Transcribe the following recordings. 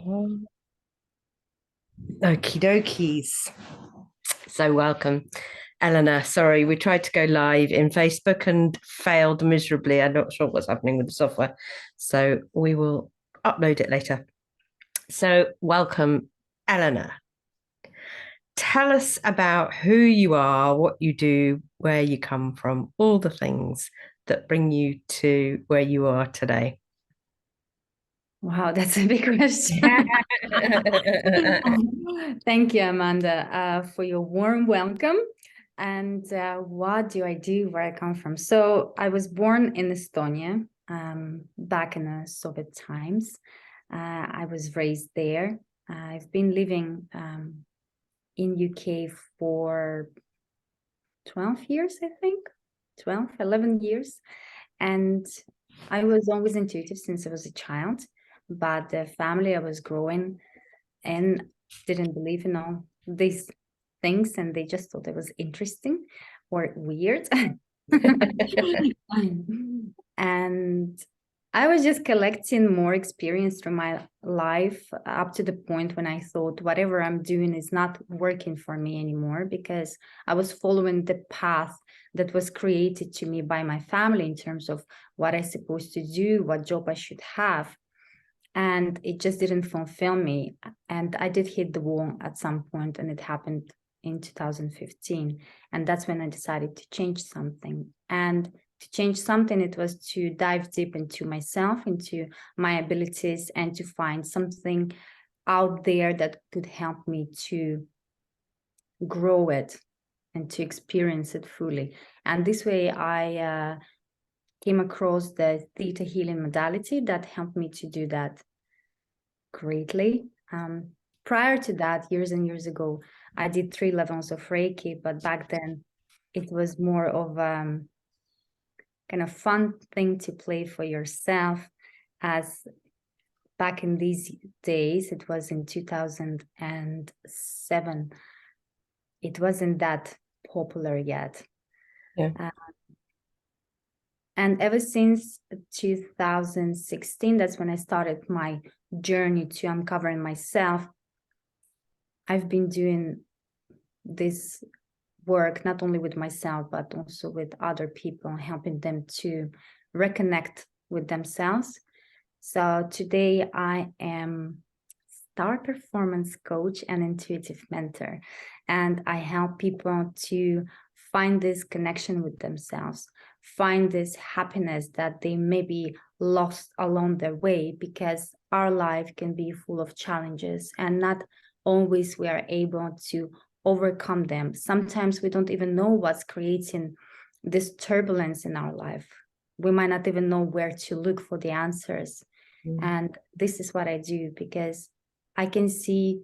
Okie dokies. So welcome, Eleanor. Sorry, we tried to go live in Facebook and failed miserably. I'm not sure what's happening with the software. So we will upload it later. So welcome, Eleanor. Tell us about who you are, what you do, where you come from, all the things that bring you to where you are today. Wow, that's a big question. Thank you, Amanda, for your warm welcome. And what do I do, where I come from? So I was born in Estonia, back in the Soviet times. I was raised there. I've been living in UK for 12 years, I think, 12, 11 years. And I was always intuitive since I was a child, but the family I was growing in didn't believe in all these things, and they just thought it was interesting or weird. And I was just collecting more experience from my life up to the point when I thought whatever I'm doing is not working for me anymore, because I was following the path that was created to me by my family in terms of what I'm supposed to do, what job I should have. And it just didn't fulfill me. And I did hit the wall at some point, and it happened in 2015. And that's when I decided to change something. And to change something, it was to dive deep into myself, into my abilities, and to find something out there that could help me to grow it and to experience it fully. And this way I came across the theta healing modality that helped me to do that greatly. Prior to that, years and years ago, I did 3 levels of Reiki, but back then it was more of kind of fun thing to play for yourself, as back in these days, it was in 2007. It wasn't that popular yet. Yeah. And ever since 2016, that's when I started my journey to uncovering myself. I've been doing this work not only with myself, but also with other people, helping them to reconnect with themselves. So today I am star performance coach and intuitive mentor, and I help people to find this connection with themselves, find this happiness that they may be lost along their way, because our life can be full of challenges and not always we are able to overcome them. Sometimes we don't even know what's creating this turbulence in our life. We might not even know where to look for the answers. And this is what I do, because I can see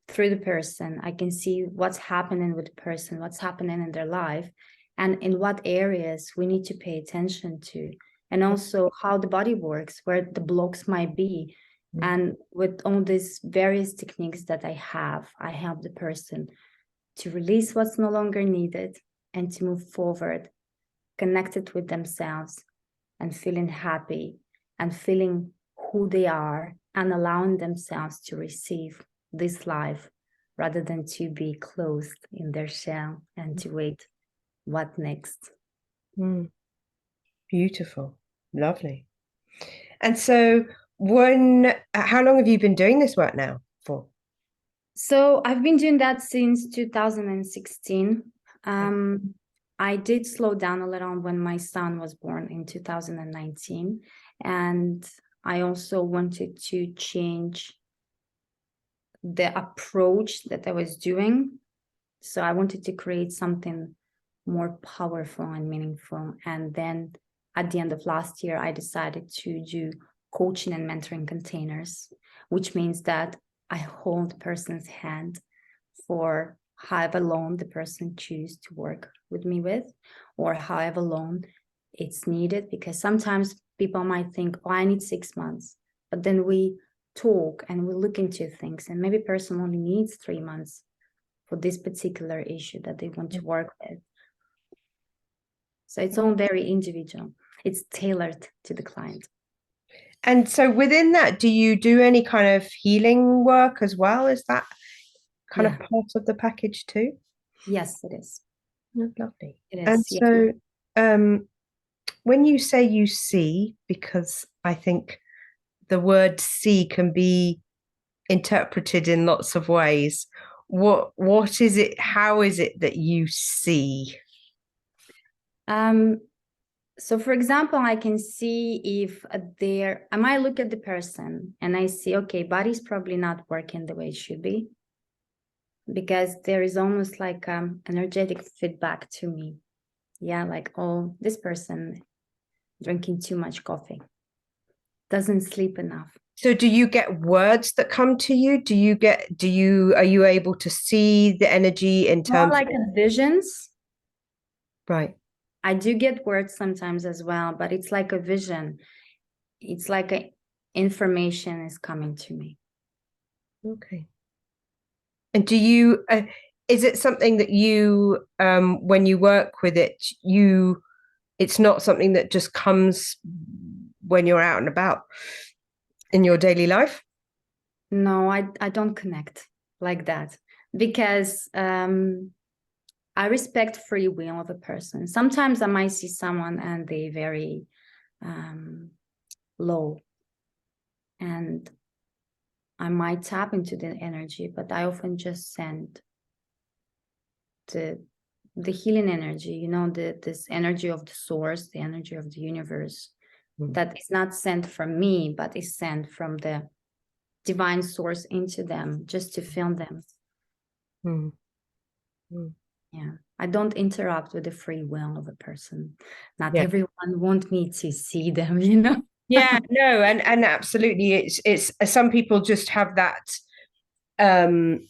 through the person. I can see what's happening with the person, what's happening in their life, and in what areas we need to pay attention to, and also how the body works, where the blocks might be. And with all these various techniques that I have, I help the person to release what's no longer needed and to move forward, connected with themselves and feeling happy and feeling who they are, and allowing themselves to receive this life rather than to be closed in their shell and to wait what next. Beautiful. Lovely. And so how long have you been doing this work now for? So I've been doing that since 2016. I did slow down a little when my son was born in 2019. And I also wanted to change the approach that I was doing. So I wanted to create something more powerful and meaningful. And then at the end of last year, I decided to do coaching and mentoring containers, which means that I hold the person's hand for however long the person chooses to work with me with, or however long it's needed. Because sometimes people might think, oh, I need 6 months, but then we talk and we look into things, and maybe person only needs 3 months for this particular issue that they want to work with. So it's all very individual. It's tailored to the client. And so within that, do you do any kind of healing work as well? Is that kind of Yeah. part of the package too? Yes, it is. Oh, lovely. It And is. Yeah. so um, when you say you see, because I think the word see can be interpreted in lots of ways, what is it? How is it that you see? Um, so for example, I can see if I might look at the person and I see, okay, body's probably not working the way it should be, because there is almost like energetic feedback to me. Yeah, like, oh, this person drinking too much coffee, doesn't sleep enough. So do you get words that come to you? Are you able to see the energy in More terms like of, visions. right? I do get words sometimes as well, but it's like a vision. It's like information is coming to me. Okay. And is it something that when you work with it, it's not something that just comes when you're out and about in your daily life? No, I don't connect like that, because I respect free will of a person. Sometimes I might see someone and they very um, low, and I might tap into the energy, but I often just send the healing energy, this energy of the source, the energy of the universe, that is not sent from me, but is sent from the divine source into them, just to fill them. Mm. Mm. Yeah, I don't interrupt with the free will of a person. Not Yeah. everyone want me to see them. Yeah, no, and absolutely, it's some people just have that. Um,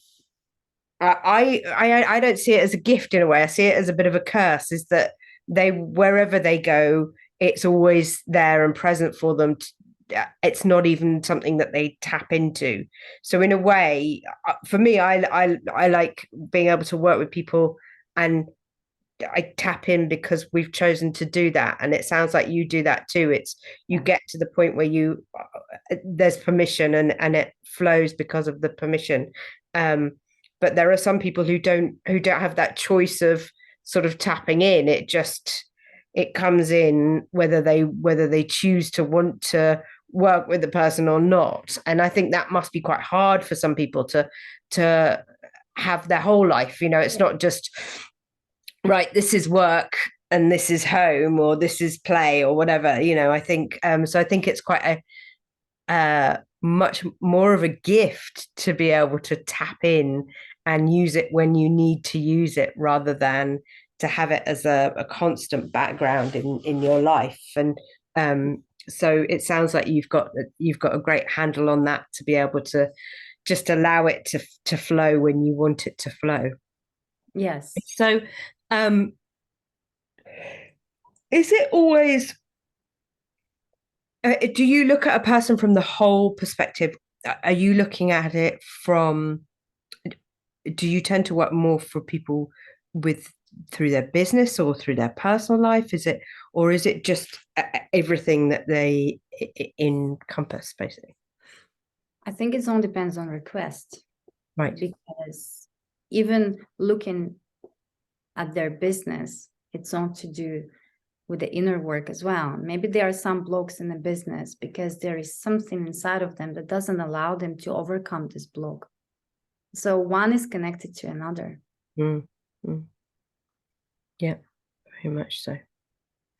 I don't see it as a gift in a way. I see it as a bit of a curse. Is that they wherever they go, it's always there and present for them. It's not even something that they tap into. So in a way, for me, I like being able to work with people and I tap in because we've chosen to do that. And it sounds like you do that too. It's you Yeah. get to the point where there's permission and it flows because of the permission. But there are some people who don't have that choice of sort of tapping in. It comes in whether they choose to want to work with the person or not. And I think that must be quite hard for some people to have their whole life. It's not just right, this is work and this is home or this is play or whatever. I think so. I think it's quite a much more of a gift to be able to tap in and use it when you need to use it, rather than to have it as a constant background in your life. And so it sounds like you've got a great handle on that, to be able to just allow it to flow when you want it to flow. Yes. So um is it always do you look at a person from the whole perspective? Are you looking at it from, do you tend to work more for people with through their business or through their personal life? Or is it just everything that they encompass, basically? I think it all depends on request, Right. because even looking at their business, it's all to do with the inner work as well. Maybe there are some blocks in the business because there is something inside of them that doesn't allow them to overcome this block. So one is connected to another. Mm, mm. Yeah, very much so.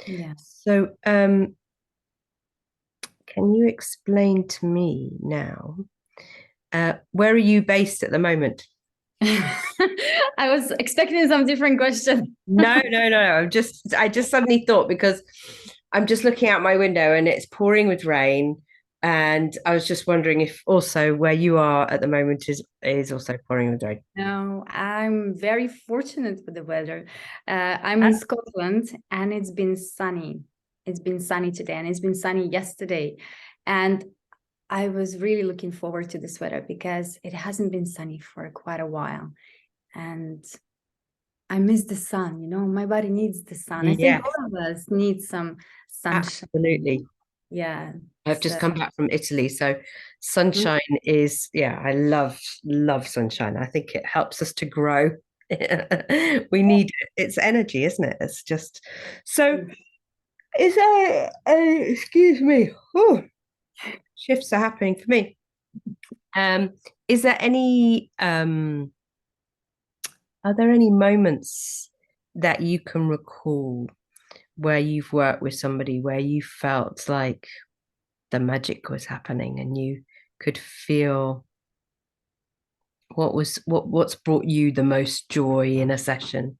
Yes. So, can you explain to me now, where are you based at the moment? I was expecting some different question. No, no, no. I just suddenly thought, because I'm just looking out my window and it's pouring with rain. And I was just wondering if also where you are at the moment is also pouring with rain. No, I'm very fortunate with the weather. I'm Ah, in Scotland and it's been sunny. It's been sunny today and it's been sunny yesterday. And I was really looking forward to this weather because it hasn't been sunny for quite a while. And I miss the sun, my body needs the sun. I think yes, all of us need some sunshine. absolutely. Yeah. I've just So come back from Italy, so sunshine is, yeah, I love sunshine. I think it helps us to grow. We need it. It's energy, isn't it? It's just so. Is there? Excuse me. Oh, shifts are happening for me. Um, is there any? Are there any moments that you can recall where you've worked with somebody where you felt like the magic was happening and you could feel what's brought you the most joy in a session?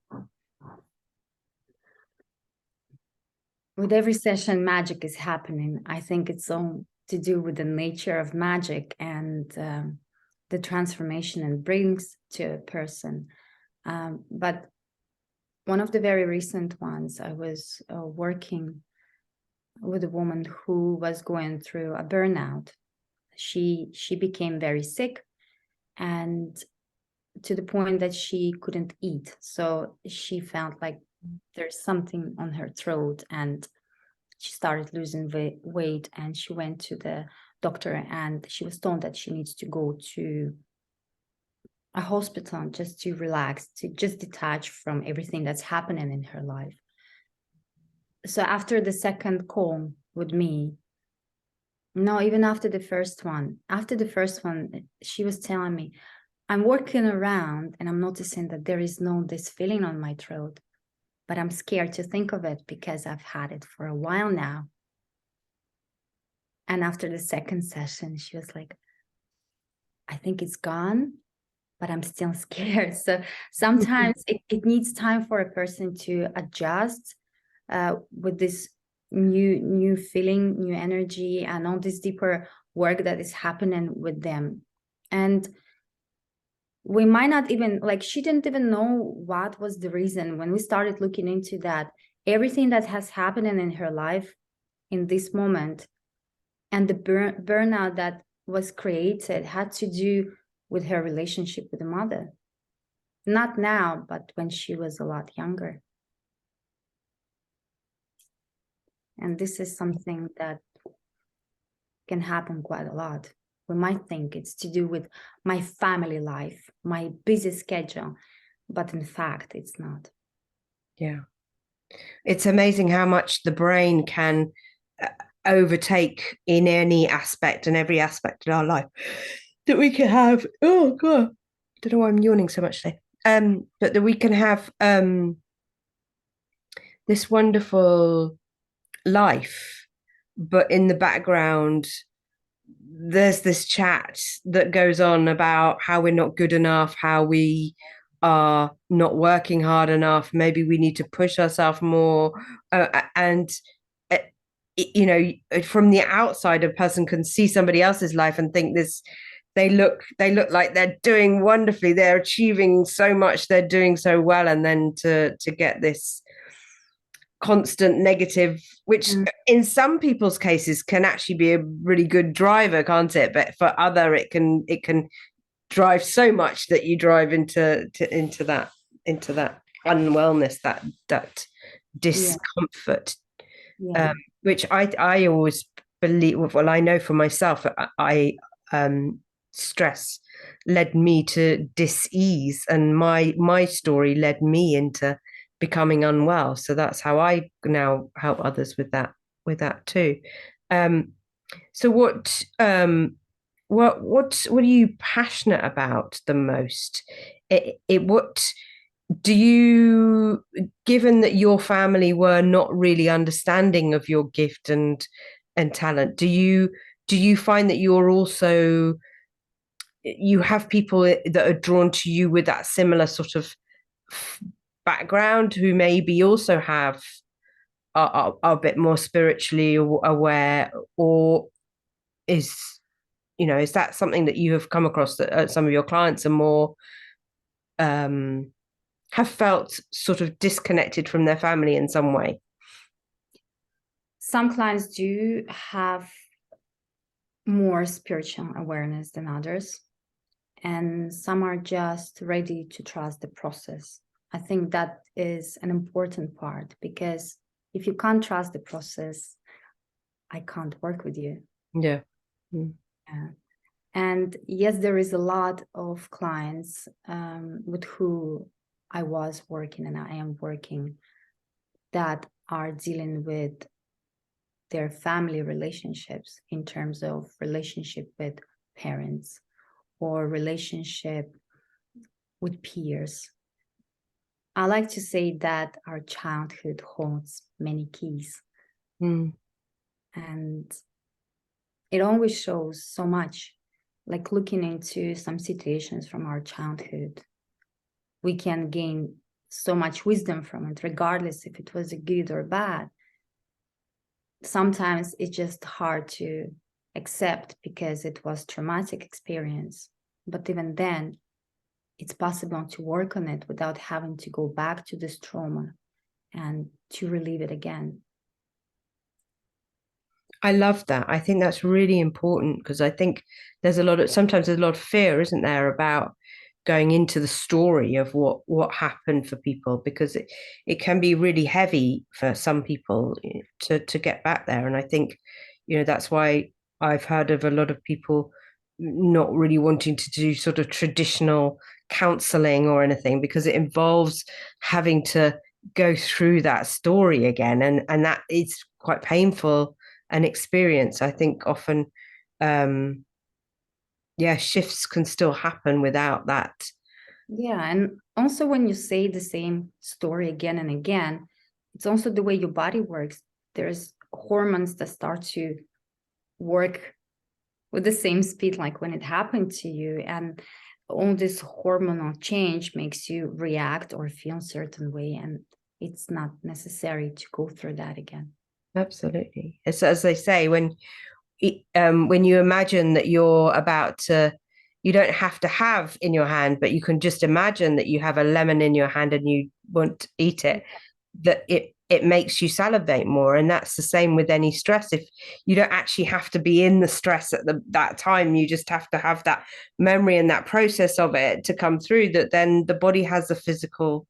with every session, magic is happening. I think it's all to do with the nature of magic and the transformation it brings to a person. But one of the very recent ones, I was working with a woman who was going through a burnout. She became very sick, and to the point that she couldn't eat. So she felt like there's something on her throat, and she started losing weight, and she went to the doctor, and she was told that she needs to go to a hospital just to relax, to just detach from everything that's happening in her life. So after the second call with me, no, even after the first one, she was telling me, I'm working around and I'm noticing that there is this feeling on my throat, but I'm scared to think of it because I've had it for a while now. And after the second session, she was like, I think it's gone, but I'm still scared. So sometimes it needs time for a person to adjust with this new feeling, new energy, and all this deeper work that is happening with them. And we might not even, like, she didn't even know what was the reason. When we started looking into that, everything that has happened in her life in this moment and the burnout that was created had to do with her relationship with the mother. Not now, but when she was a lot younger. And this is something that can happen quite a lot. We might think it's to do with my family life, my busy schedule, but in fact, it's not. Yeah. It's amazing how much the brain can overtake in any aspect and every aspect of our life that we can have. Oh God, I don't know why I'm yawning so much today. But that we can have this wonderful life, but in the background, there's this chat that goes on about how we're not good enough, how we are not working hard enough. Maybe we need to push ourselves more. And uh, from the outside, a person can see somebody else's life and think this. They look like they're doing wonderfully. They're achieving so much. They're doing so well, and then to get this constant negative, which in some people's cases can actually be a really good driver, can't it? But for other, it can drive so much that you drive into that unwellness, that discomfort, Yeah. which I always believe. Well, I know for myself, I stress led me to dis-ease, and my story led me into becoming unwell. So that's how I now help others with that too. Um, so what are you passionate about the most? What do you, given that your family were not really understanding of your gift and talent, do you find that you have people that are drawn to you with that similar sort of background who maybe also are a bit more spiritually aware, or is that something that you have come across that some of your clients are more have felt sort of disconnected from their family in some way? Some clients do have more spiritual awareness than others, and some are just ready to trust the process. I think that is an important part, because if you can't trust the process, I can't work with you. Yeah. Mm. Yeah. And yes, there is a lot of clients with who I was working and I am working that are dealing with their family relationships in terms of relationship with parents or relationship with peers. I like to say that our childhood holds many keys, Mm. and it always shows so much. Like looking into some situations from our childhood, we can gain so much wisdom from it, regardless if it was a good or bad. Sometimes it's just hard to accept because it was traumatic experience. But even then, it's possible to work on it without having to go back to this trauma and to relive it again. I love that. I think that's really important because I think sometimes there's a lot of fear, isn't there, about going into the story of what happened for people, because it can be really heavy for some people to get back there. And I think, that's why I've heard of a lot of people not really wanting to do sort of traditional counseling or anything, because it involves having to go through that story again, and that is quite painful an experience. I think often, um, yeah, shifts can still happen without that. Yeah, and also when you say the same story again and again, it's also the way your body works. There's hormones that start to work with the same speed like when it happened to you, and all this hormonal change makes you react or feel a certain way, and it's not necessary to go through that again. Absolutely. As they say, when you imagine that you're about to, you don't have to have in your hand, but you can just imagine that you have a lemon in your hand and you want to eat it, that it makes you salivate more. And that's the same with any stress. If you don't actually have to be in the stress at that time, you just have to have that memory and that process of it to come through, that then the body has a physical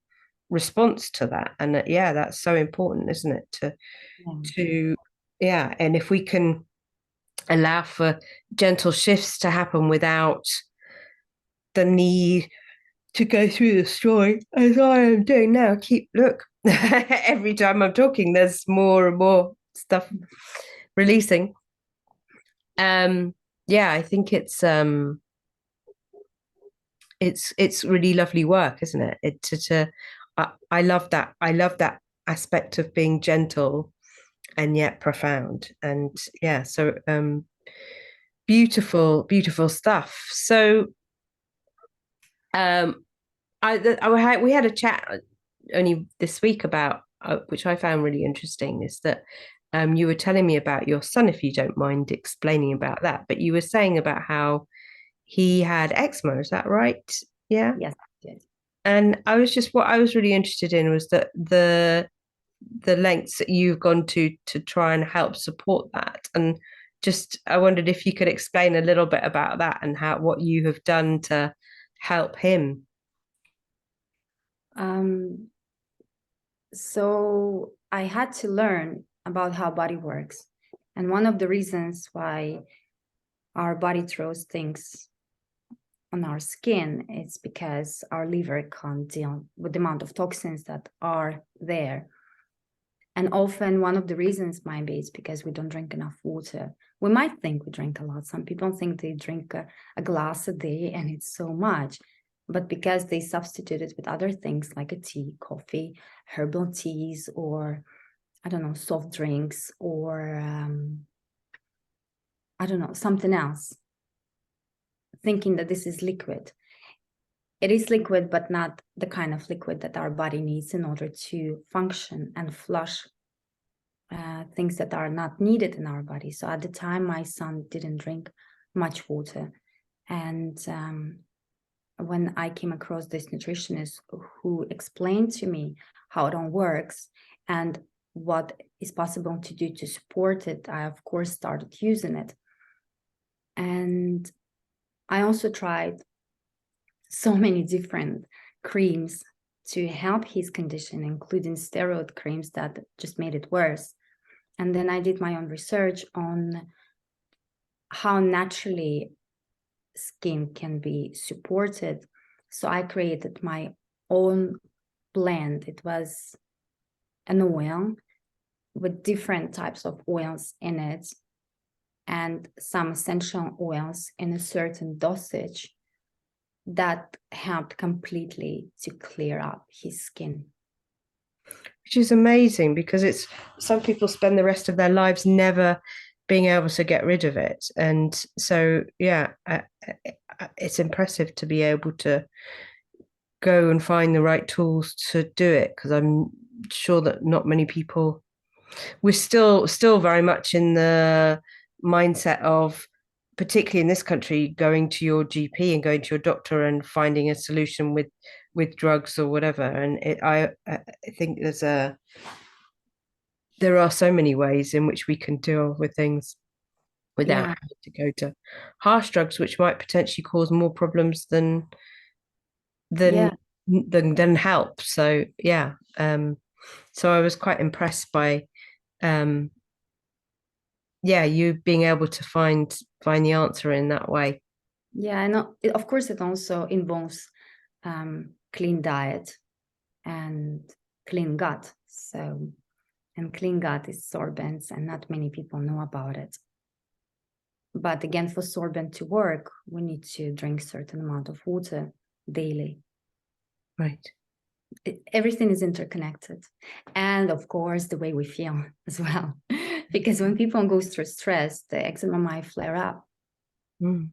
response to that. And yeah, that's so important, isn't it, to yeah. And if we can allow for gentle shifts to happen without the need to go through the story, as I am doing now. Look, every time I'm talking, there's more and more stuff releasing. Yeah, I think it's really lovely work, isn't it? I love that. I love that aspect of being gentle and yet profound. And yeah, so beautiful, beautiful stuff. So um we had a chat only this week about which I found really interesting, is that you were telling me about your son, if you don't mind explaining about that. But you were saying about how he had eczema, is that right? Yeah. Yes, yes. And what I was really interested in was that the lengths that you've gone to try and help support that. And just I wondered if you could explain a little bit about that and what you have done to help him. Um, so I had to learn about how body works. And one of the reasons why our body throws things on our skin is because our liver can't deal with the amount of toxins that are there. And often one of the reasons might be is because we don't drink enough water. We might think we drink a lot. Some people think they drink a glass a day and it's so much. But because they substitute it with other things like a tea, coffee, herbal teas, or I don't know, soft drinks, or I don't know, something else, thinking that this is liquid. It is liquid, but not the kind of liquid that our body needs in order to function and flush things that are not needed in our body. So at the time, my son didn't drink much water. And when I came across this nutritionist who explained to me how it all works and what is possible to do to support it, I, of course, started using it. And I also tried so many different creams to help his condition, including steroid creams that just made it worse. And then I did my own research on how naturally skin can be supported. So I created my own blend. It was an oil with different types of oils in it and some essential oils in a certain dosage that helped completely to clear up his skin. Which is amazing because it's some people spend the rest of their lives never being able to get rid of it. And so, yeah, it's impressive to be able to go and find the right tools to do it because I'm sure that not many people we're still very much in the mindset of particularly in this country going to your GP and going to your doctor and finding a solution with drugs or whatever and I think there are so many ways in which we can deal with things without Yeah, having to go to harsh drugs which might potentially cause more problems than yeah, than help so yeah so I was quite impressed by um yeah, you being able to find the answer in that way. yeah. I know. Of course, it also involves clean diet and clean gut. So, and clean gut is sorbents, and not many people know about it. But again, for sorbent to work, we need to drink certain amount of water daily. Right. Everything is interconnected, and of course, the way we feel as well. Because when people go through stress, the eczema might flare up. Mm.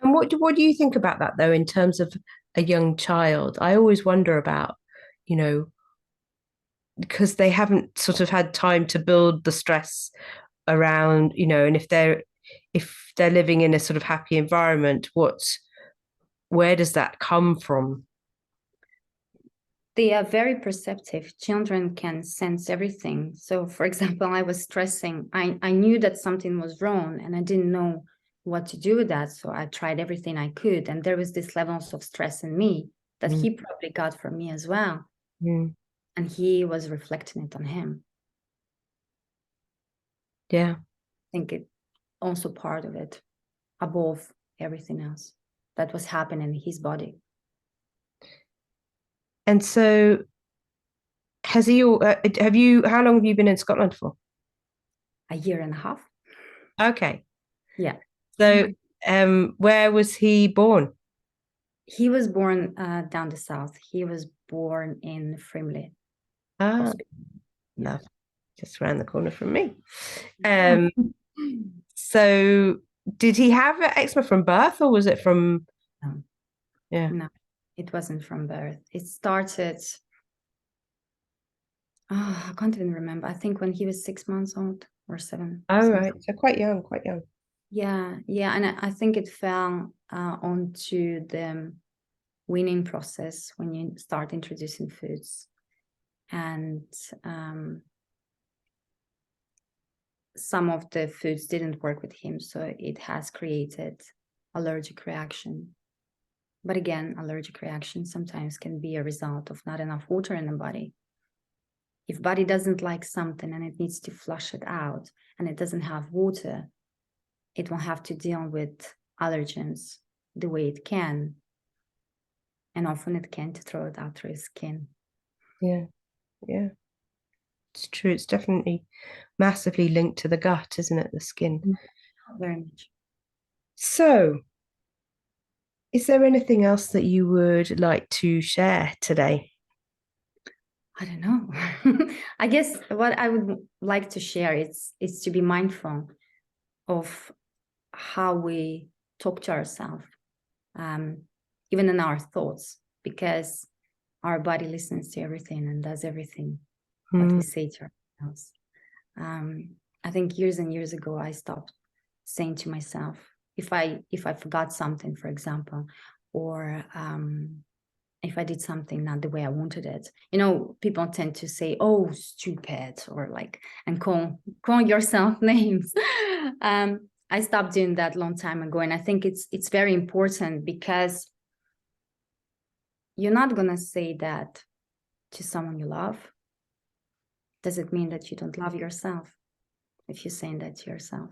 And what do you think about that though, in terms of a young child? I always wonder about, you know, because they haven't sort of had time to build the stress around, and if they're living in a sort of happy environment, where does that come from? They are very perceptive. Children can sense everything. So, for example, I was stressing. I knew that something was wrong and I didn't know what to do with that. So I tried everything I could. And there was this levels of stress in me that Mm. he probably got from me as well. Mm. And he was reflecting it on him. Yeah. I think it also part of it above everything else that was happening in his body. And so has he have you how long have you been in Scotland for? A year and a half. Okay. Yeah. So where was he born? He was born down the south. He was born in Frimley Ah, Hospital. Yeah. love, just around the corner from me. Um, so did he have eczema from birth or was it from, No, yeah. no, it wasn't from birth. It started, I can't even remember. I think when he was 6 months old or seven, Oh, right. something. So quite young, quite young. Yeah, yeah. And I think it fell onto the weaning process when you start introducing foods. And some of the foods didn't work with him. So it has created allergic reaction. But again, allergic reaction sometimes can be a result of not enough water in the body. If body doesn't like something and it needs to flush it out and it doesn't have water, it will have to deal with allergens the way it can. And often it can to throw it out through his skin. Yeah, yeah. It's true. It's definitely massively linked to the gut, isn't it? The skin. Very much. So, is there anything else that you would like to share today? I don't know. I guess what I would like to share is to be mindful of how we talk to ourselves, even in our thoughts, because our body listens to everything and does everything what Mm. we say to ourselves. I think years and years ago, I stopped saying to myself, if I forgot something, for example, or if I did something not the way I wanted it, people tend to say, "Oh, stupid," or like, and call yourself names. I stopped doing that long time ago, and I think it's very important because you're not gonna say that to someone you love. Does it mean that you don't love yourself if you're saying that to yourself?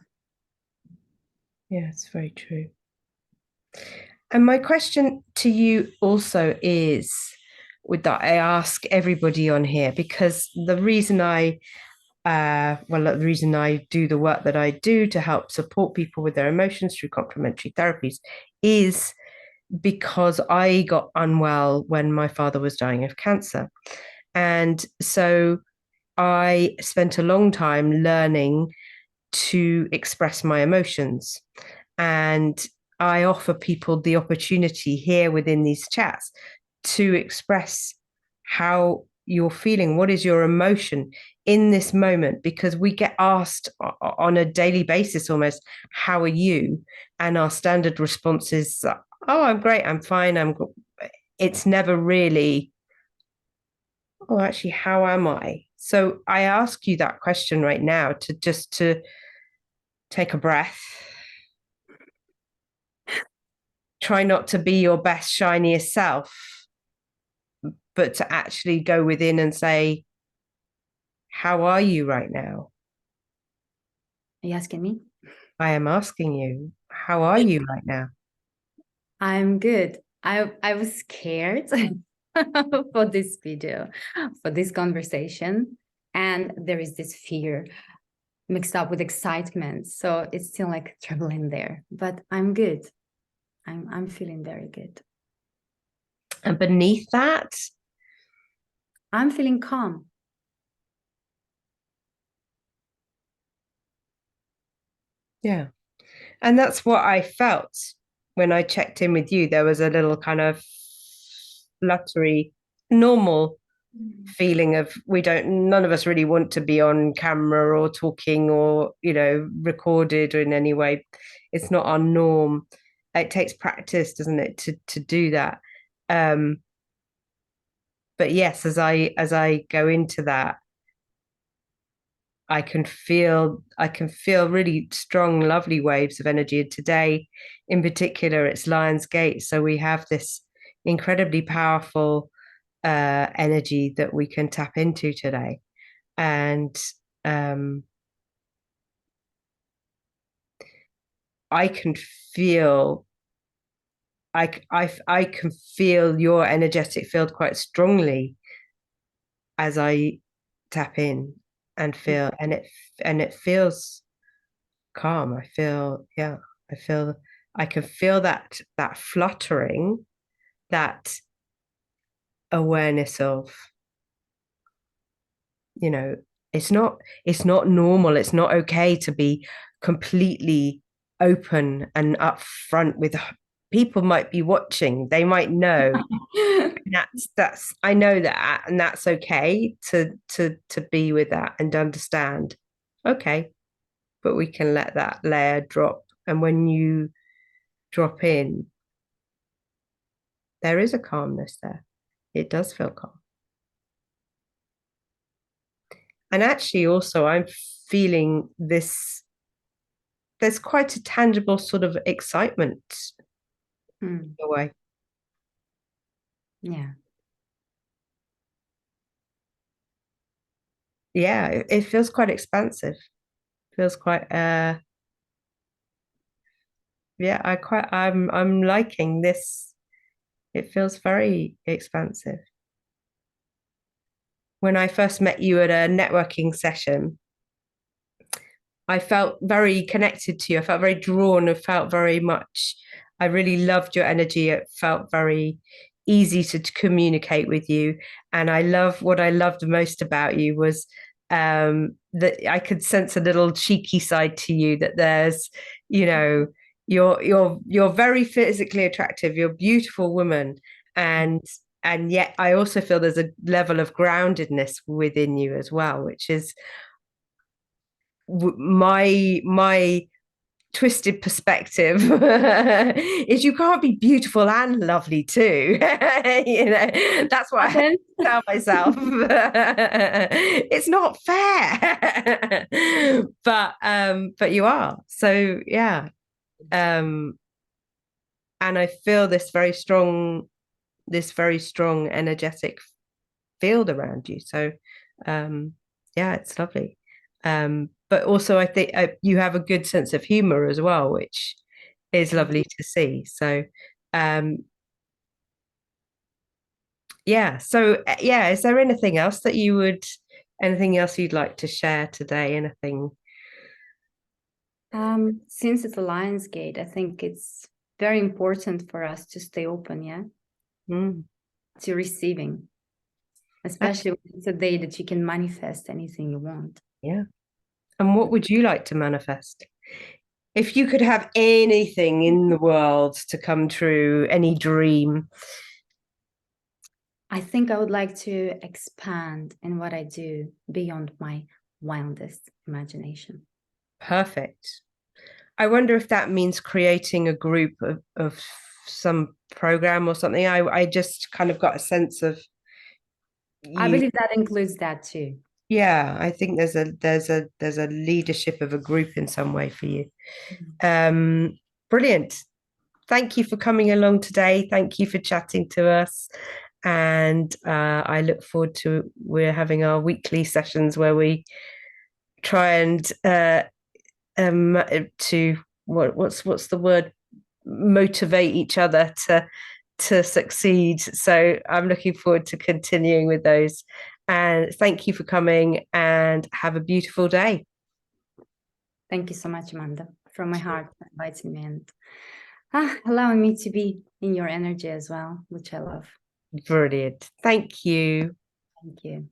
Yeah, it's very true. And my question to you also is, with that, I ask everybody on here because the reason I do the work that I do to help support people with their emotions through complementary therapies is because I got unwell when my father was dying of cancer. And so I spent a long time learning to express my emotions. And I offer people the opportunity here within these chats to express how you're feeling. What is your emotion in this moment? Because we get asked on a daily basis almost, how are you? And our standard response is, oh, I'm great, I'm fine, it's never really, oh, actually, how am I? So I ask you that question right now to take a breath, try not to be your best, shiniest self, but to actually go within and say, how are you right now? Are you asking me? I am asking you, how are you right now? I'm good. I was scared for this video, for this conversation, and there is this fear mixed up with excitement. So it's still like troubling there, but I'm good. I'm feeling very good. And beneath that, I'm feeling calm. yeah. And that's what I felt when I checked in with you. There was a little kind of fluttery, normal feeling of none of us really want to be on camera or talking or, recorded or in any way. It's not our norm. It takes practice, doesn't it, to do that. Um, but yes, as I go into that, I can feel really strong, lovely waves of energy. And today, in particular, it's Lion's Gate. So we have this incredibly powerful energy that we can tap into today. And um, I can feel I can feel your energetic field quite strongly as I tap in and feel, and it feels calm. I feel I can feel that fluttering, that awareness of, you know, it's not normal. It's not okay to be completely open and upfront with people might be watching. They might know. That's I know that, and that's okay to be with that and understand. Okay, but we can let that layer drop. And when you drop in, there is a calmness there. It does feel calm. And actually, also, I'm feeling this, there's quite a tangible sort of excitement away. Yeah. Yeah, it feels quite expansive. Feels quite yeah, I'm liking this. It feels very expansive. When I first met you at a networking session, I felt very connected to you. I felt very drawn. I felt very much, I really loved your energy. It felt very easy to communicate with you. And what I loved most about you was that I could sense a little cheeky side to you, that there's, you know, you're very physically attractive. You're a beautiful woman. And yet I also feel there's a level of groundedness within you as well, which is my twisted perspective is you can't be beautiful and lovely too. That's what I tell myself. It's not fair. But you are. So yeah. Um and I feel this very strong energetic field around you. So yeah, it's lovely. but also I think you have a good sense of humor as well, which is lovely to see. So, um, yeah. So, yeah, is there anything else that anything else you'd like to share today? Anything? Since it's a Lionsgate, I think it's very important for us to stay open, yeah, Mm. to receiving, especially when it's a day that you can manifest anything you want. Yeah. And what would you like to manifest? If you could have anything in the world to come true, any dream, I think I would like to expand in what I do beyond my wildest imagination. perfect. I wonder if that means creating a group of some program or something. I just kind of got a sense of I you. believe that includes that too. Yeah, I think there's a leadership of a group in some way for you. Mhm. Brilliant. Thank you for coming along today. Thank you for chatting to us. And I look forward to we're having our weekly sessions where we try and to what's the word, motivate each other to succeed. So I'm looking forward to continuing with those. And thank you for coming and have a beautiful day. Thank you so much, Amanda, from my heart for inviting me and allowing me to be in your energy as well, which I love. Brilliant. Thank you. Thank you.